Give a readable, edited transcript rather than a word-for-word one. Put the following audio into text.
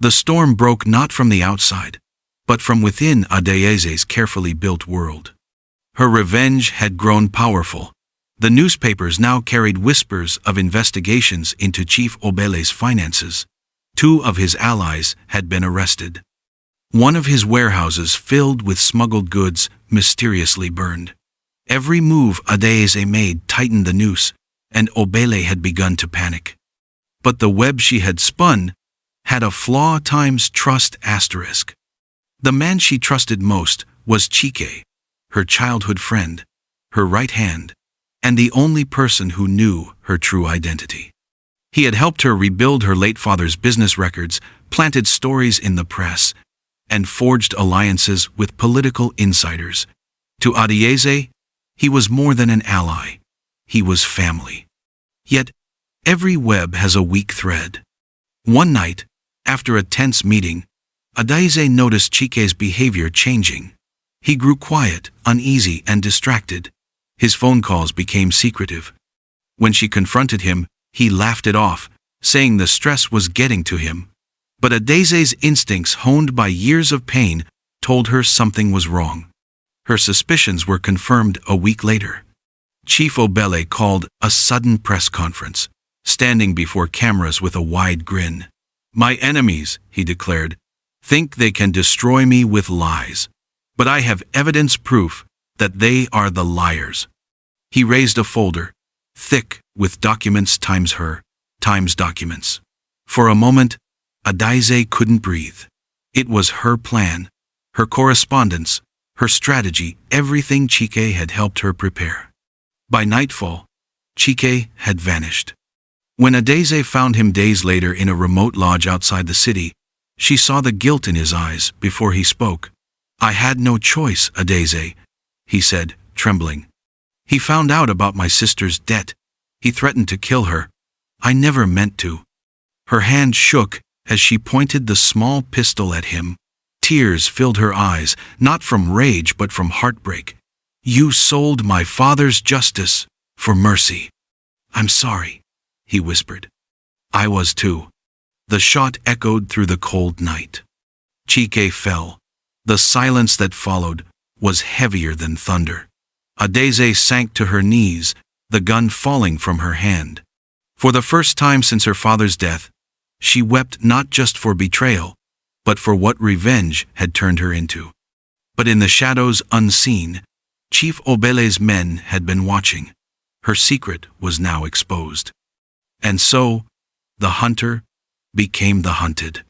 The storm broke not from the outside, but from within Adaeze's carefully built world. Her revenge had grown powerful. The newspapers now carried whispers of investigations into Chief Obele's finances. 2 of his allies had been arrested. One of his warehouses filled with smuggled goods mysteriously burned. Every move Adaeze made tightened the noose, and Obele had begun to panic. But the web she had spun had a flaw times trust asterisk. The man she trusted most was Chike, her childhood friend, her right hand, and the only person who knew her true identity. He had helped her rebuild her late father's business records, planted stories in the press, and forged alliances with political insiders. To Adaeze, he was more than an ally. He was family. Yet, every web has a weak thread. One night, after a tense meeting, Adaeze noticed Chike's behavior changing. He grew quiet, uneasy, and distracted. His phone calls became secretive. When she confronted him, he laughed it off, saying the stress was getting to him. But Adaeze's instincts, honed by years of pain, told her something was wrong. Her suspicions were confirmed a week later. Chief Obele called a sudden press conference, standing before cameras with a wide grin. "My enemies," he declared, "think they can destroy me with lies. But I have evidence proof that they are the liars." He raised a folder, thick with documents times her, times documents. For a moment, Adaeze couldn't breathe. It was her plan, her correspondence, her strategy, everything Chike had helped her prepare. By nightfall, Chike had vanished. When Adaeze found him days later in a remote lodge outside the city, she saw the guilt in his eyes before he spoke. "I had no choice, Adaeze," he said, trembling. "He found out about my sister's debt. He threatened to kill her. I never meant to." Her hand shook as she pointed the small pistol at him. Tears filled her eyes, not from rage but from heartbreak. "You sold my father's justice for mercy." "I'm sorry," he whispered. "I was too." The shot echoed through the cold night. Chike fell. The silence that followed was heavier than thunder. Adaeze sank to her knees, the gun falling from her hand. For the first time since her father's death, she wept not just for betrayal, but for what revenge had turned her into. But in the shadows unseen, Chief Obele's men had been watching. Her secret was now exposed. And so, the hunter became the hunted.